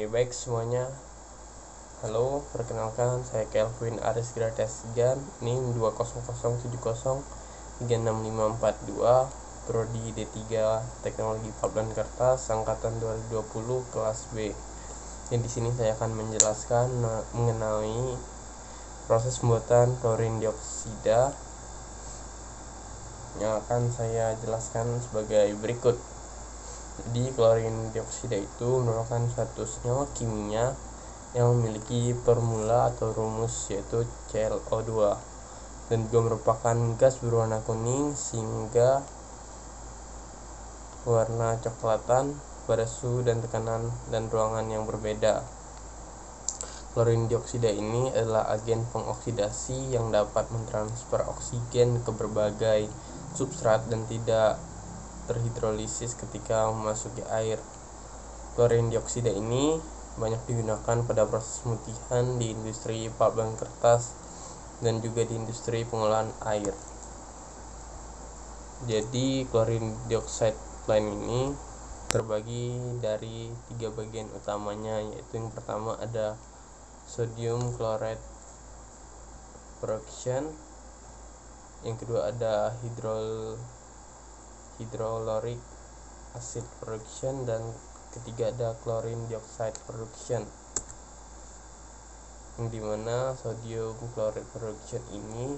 Oke, baik semuanya. Halo, perkenalkan saya Kelvin Aris Gradasigan. Ini 20070365542, Prodi D3 Teknologi Pulp dan Kertas angkatan 2020 kelas B. Di sini saya akan menjelaskan mengenai proses pembuatan klorin dioksida yang akan saya jelaskan sebagai berikut. Jadi klorin dioksida itu merupakan suatu senyawa kimia yang memiliki formula atau rumus yaitu ClO2 dan juga merupakan gas berwarna kuning sehingga warna coklatan pada suhu dan tekanan dan ruangan yang berbeda. Klorin dioksida ini adalah agen pengoksidasi yang dapat mentransfer oksigen ke berbagai substrat dan tidak terhidrolisis ketika memasuki air. Klorin dioksida ini banyak digunakan pada proses pemutihan di industri pulp dan kertas dan juga di industri pengolahan air. Jadi klorin dioksida ini terbagi dari 3 bagian utamanya, yaitu yang pertama ada sodium chloride production, yang kedua ada hydrochloric acid production, dan ketiga ada klorin dioxide production, yang dimana sodium chloride production ini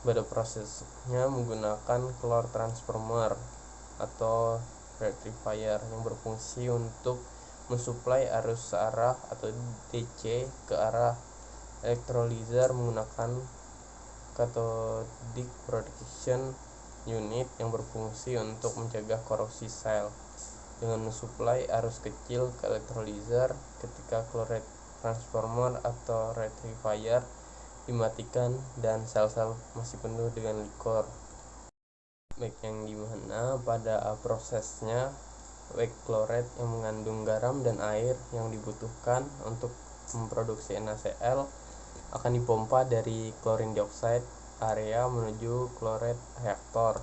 pada prosesnya menggunakan chlor transformer atau rectifier yang berfungsi untuk mensuplai arus searah atau DC ke arah electrolyzer menggunakan cathodic protection unit yang berfungsi untuk mencegah korosi sel dengan mensuplai arus kecil ke electrolyzer ketika chloride transformer atau rectifier dimatikan dan sel-sel masih penuh dengan likor. Baik, yang dimana pada prosesnya baik chloride yang mengandung garam dan air yang dibutuhkan untuk memproduksi NaCl akan dipompa dari klorin dioksida area menuju chloride reaktor,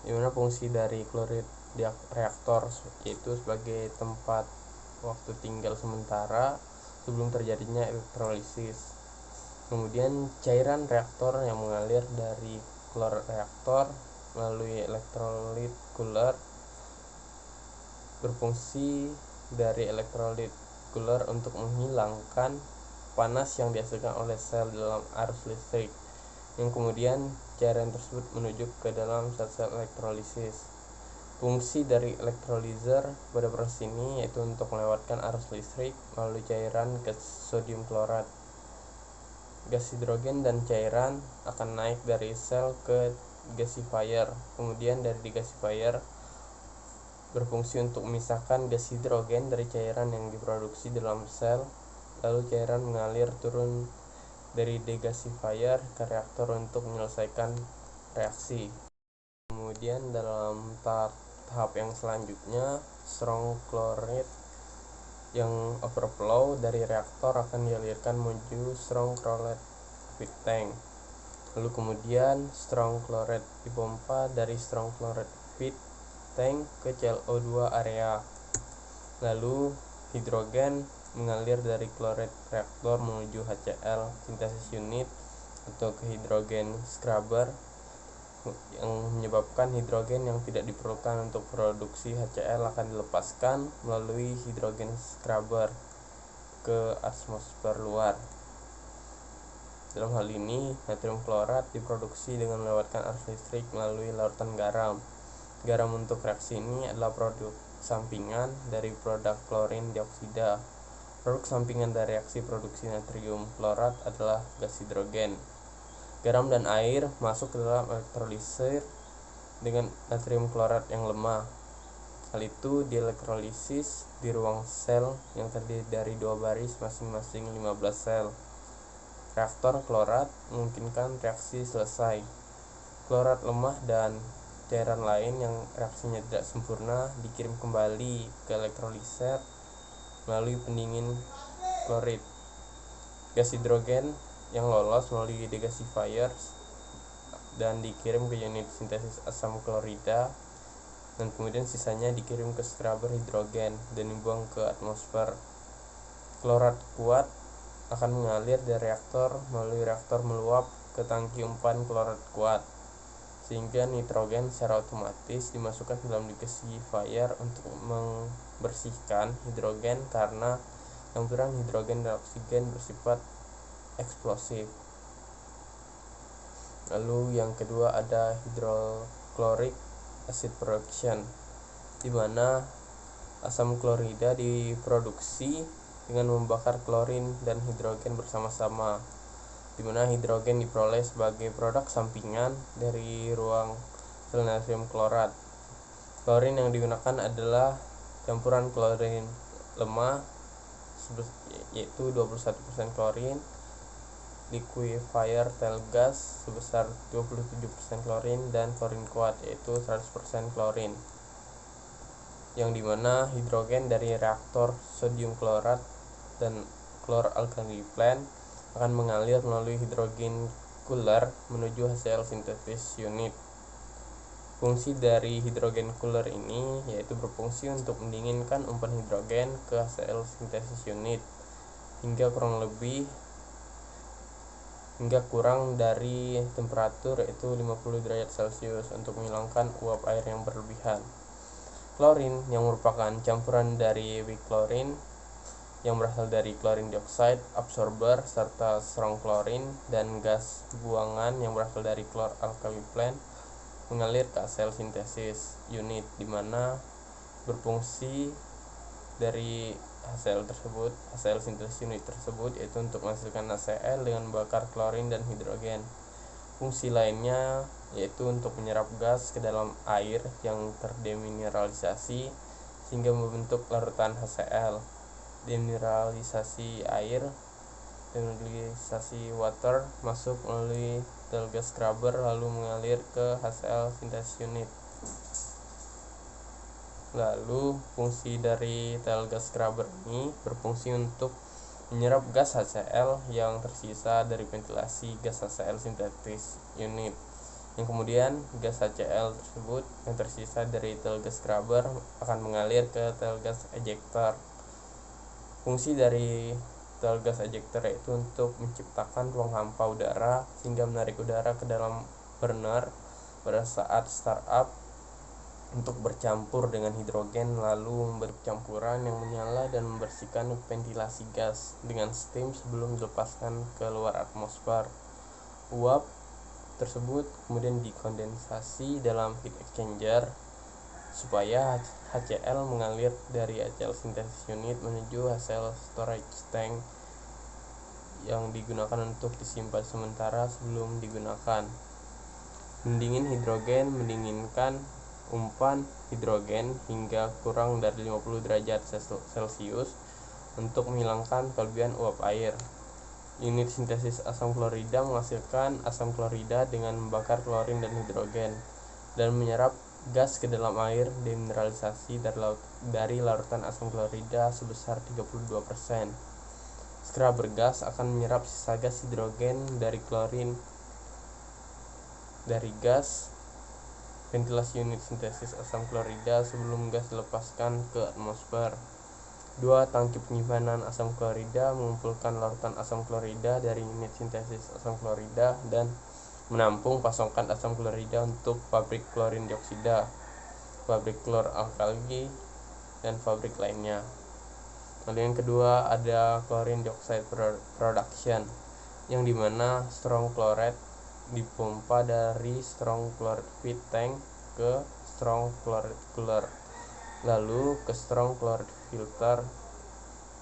dimana fungsi dari chloride reaktor yaitu sebagai tempat waktu tinggal sementara sebelum terjadinya elektrolisis. Kemudian cairan reaktor yang mengalir dari chlor reaktor melalui elektrolit cooler berfungsi dari elektrolit cooler untuk menghilangkan panas yang dihasilkan oleh sel dalam arus listrik, yang kemudian cairan tersebut menuju ke dalam sel-sel elektrolisis. Fungsi dari electrolyzer pada proses ini yaitu untuk melewatkan arus listrik melalui cairan gas sodium klorat. Gas hidrogen dan cairan akan naik dari sel ke gasifier, kemudian dari gasifier berfungsi untuk memisahkan gas hidrogen dari cairan yang diproduksi dalam sel, lalu cairan mengalir turun dari degasifier ke reaktor untuk menyelesaikan reaksi. Kemudian dalam tahap yang selanjutnya, strong chloride yang overflow dari reaktor akan dialirkan menuju strong chloride feed tank. Lalu kemudian strong chloride dipompa dari strong chloride feed tank ke ClO2 area. Lalu hidrogen mengalir dari chloride reaktor menuju HCl synthesis unit atau ke hidrogen scrubber yang menyebabkan hidrogen yang tidak diperlukan untuk produksi HCl akan dilepaskan melalui hidrogen scrubber ke atmosfer luar. Dalam hal ini, natrium klorat diproduksi dengan melewatkan arus listrik melalui larutan garam. Garam untuk reaksi ini adalah produk sampingan dari produk klorin dioksida. Produk sampingan dari reaksi produksi natrium klorat adalah gas hidrogen. Garam dan air masuk ke dalam elektrolyser dengan natrium klorat yang lemah. Hal itu dielektrolisis di ruang sel yang terdiri dari 2 baris masing-masing 15 sel. Reaktor klorat memungkinkan reaksi selesai. Klorat lemah dan cairan lain yang reaksinya tidak sempurna dikirim kembali ke elektrolyser melalui pendingin klorid. Gas hidrogen yang lolos melalui degasifier dan dikirim ke unit sintesis asam klorida dan kemudian sisanya dikirim ke scrubber hidrogen dan dibuang ke atmosfer. Klorat kuat akan mengalir dari reaktor melalui reaktor meluap ke tangki umpan klorat kuat, sehingga nitrogen secara otomatis dimasukkan ke dalam gasifier untuk membersihkan hidrogen karena campuran hidrogen dan oksigen bersifat eksplosif. Lalu yang kedua ada hydrochloric acid production, di mana asam klorida diproduksi dengan membakar klorin dan hidrogen bersama-sama, di mana hidrogen diperoleh sebagai produk sampingan dari ruang sel natrium klorat. Klorin yang digunakan adalah campuran klorin lemah yaitu 21% klorin, liquefier tail gas sebesar 27% klorin, dan klorin kuat yaitu 100% klorin, yang dimana hidrogen dari reaktor sodium klorat dan chloralkali plant akan mengalir melalui hidrogen cooler menuju HCl synthesis unit. Fungsi dari hidrogen cooler ini yaitu berfungsi untuk mendinginkan umpan hidrogen ke HCl synthesis unit hingga kurang dari temperatur yaitu 50 derajat Celcius untuk menghilangkan uap air yang berlebihan. Klorin yang merupakan campuran dari weak chlorine yang berasal dari klorin dioksida, absorber, serta strong chlorine, dan gas buangan yang berasal dari chloralkali plant mengalir ke HCl synthesis unit, di mana berfungsi dari HCl synthesis unit tersebut yaitu untuk menghasilkan HCl dengan membakar klorin dan hidrogen. Fungsi lainnya yaitu untuk menyerap gas ke dalam air yang terdemineralisasi sehingga membentuk larutan HCl. Demineralisasi air, demineralisasi water masuk melalui tail gas scrubber lalu mengalir ke HCl synthesis unit. Lalu fungsi dari tail gas scrubber ini berfungsi untuk menyerap gas HCl yang tersisa dari ventilasi gas HCl synthesis unit, yang kemudian gas HCl tersebut yang tersisa dari tail gas scrubber akan mengalir ke tail gas ejector. Fungsi dari tail gas ejector yaitu untuk menciptakan ruang hampa udara sehingga menarik udara ke dalam burner pada saat startup untuk bercampur dengan hidrogen, lalu membentuk campuran yang menyala dan membersihkan ventilasi gas dengan steam sebelum dilepaskan ke luar atmosfer. Uap tersebut kemudian dikondensasi dalam heat exchanger supaya HCl mengalir dari HCl synthesis unit menuju HCl storage tank yang digunakan untuk disimpan sementara sebelum digunakan. Mendingin hidrogen mendinginkan umpan hidrogen hingga kurang dari 50 derajat Celcius untuk menghilangkan kelebihan uap air. Unit sintesis asam klorida menghasilkan asam klorida dengan membakar klorin dan hidrogen dan menyerap gas ke dalam air demineralisasi dari larutan asam klorida sebesar 32%. Scrubber gas akan menyerap sisa gas hidrogen dari klorin dari gas ventilasi unit sintesis asam klorida sebelum gas dilepaskan ke atmosfer. Dua tangki penyimpanan asam klorida mengumpulkan larutan asam klorida dari unit sintesis asam klorida dan menampung pasokan asam klorida untuk pabrik klorin dioksida, pabrik chloralkali, dan pabrik lainnya. Lalu yang kedua ada chlorine dioxide production, yang dimana strong chloride dipompa dari strong chloride feed tank ke strong chloride cooler, lalu ke strong chloride filter,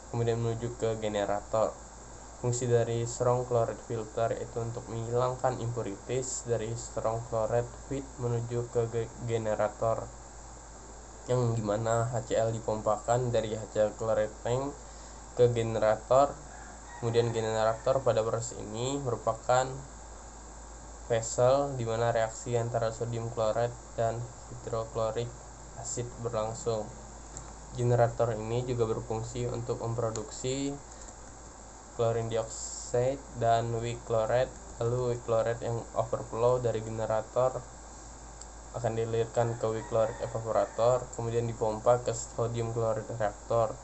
kemudian menuju ke generator. Fungsi dari strong chloride filter yaitu untuk menghilangkan impurities dari strong chloride feed menuju ke generator, yang dimana HCl dipompakan dari HCl chloride tank ke generator. Kemudian generator pada proses ini merupakan vessel di mana reaksi antara sodium chloride dan hidrochloric acid berlangsung. Generator ini juga berfungsi untuk memproduksi chlorine dioxide dan weak chloride. Lalu weak chloride yang overflow dari generator akan dilirkan ke weak chloride evaporator, kemudian dipompa ke sodium chloride reaktor.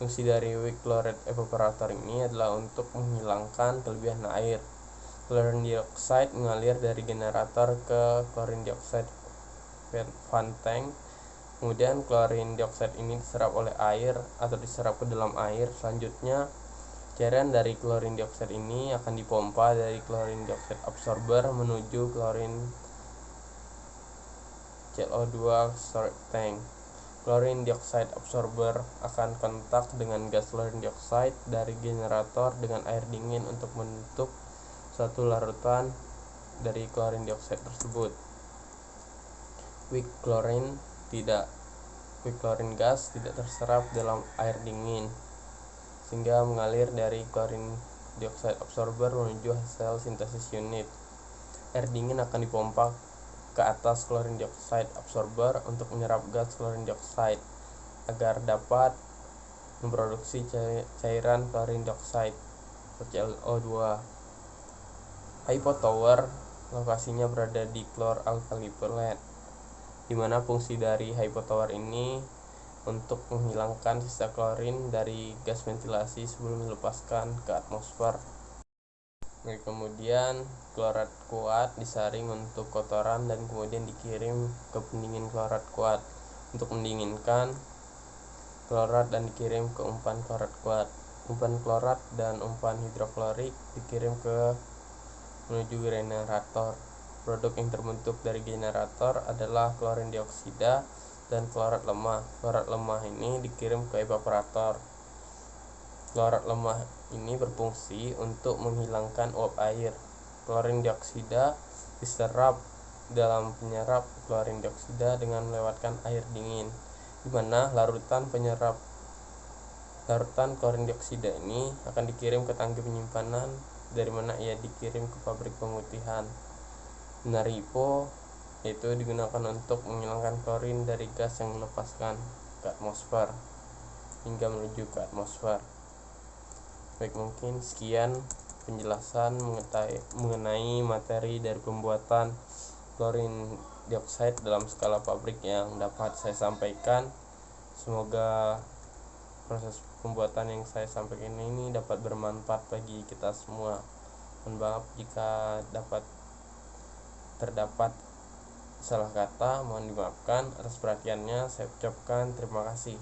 Fungsi dari weak chloride evaporator ini adalah untuk menghilangkan kelebihan air. Chlorine dioxide mengalir dari generator ke chlorine dioxide fan tank. Kemudian chlorine dioxide ini diserap oleh air atau diserap ke dalam air. Selanjutnya cairan dari chlorine dioxide ini akan dipompa dari chlorine dioxide absorber menuju chlorine CO2 storage tank. Chlorine dioxide absorber akan kontak dengan gas chlorine dioxide dari generator dengan air dingin untuk membentuk suatu larutan dari chlorine dioxide tersebut. Weak chlorine gas tidak terserap dalam air dingin sehingga mengalir dari chlorine dioxide absorber menuju hasil sintesis unit. Air dingin akan dipompa ke atas chlorine dioxide absorber untuk menyerap gas chlorine dioxide agar dapat memproduksi cairan chlorine dioxide atau ClO2. Hypotower lokasinya berada di chlor-alkali pellet, di mana fungsi dari hypotower ini untuk menghilangkan sisa klorin dari gas ventilasi sebelum dilepaskan ke atmosfer. Kemudian klorat kuat disaring untuk kotoran dan kemudian dikirim ke pendingin klorat kuat untuk mendinginkan klorat dan dikirim ke umpan klorat kuat. Umpan klorat dan umpan hidroklorik dikirim ke menuju generator. Produk yang terbentuk dari generator adalah klorin dioksida dan klorat lemah. Klorat lemah ini dikirim ke evaporator. Klorat lemah ini berfungsi untuk menghilangkan uap air. Klorin dioksida diserap dalam penyerap klorin dioksida dengan melewatkan air dingin, di mana larutan klorin dioksida ini akan dikirim ke tangki penyimpanan, dari mana ia dikirim ke pabrik pemutihan. NARIPO yaitu digunakan untuk menghilangkan klorin dari gas yang dilepaskan ke atmosfer hingga menuju ke atmosfer. Baik, mungkin sekian penjelasan mengenai materi dari pembuatan chlorine dioxide dalam skala pabrik yang dapat saya sampaikan. Semoga proses pembuatan yang saya sampaikan ini dapat bermanfaat bagi kita semua. Mohon maaf jika terdapat salah kata, mohon dimaafkan. Atas perhatiannya saya ucapkan terima kasih.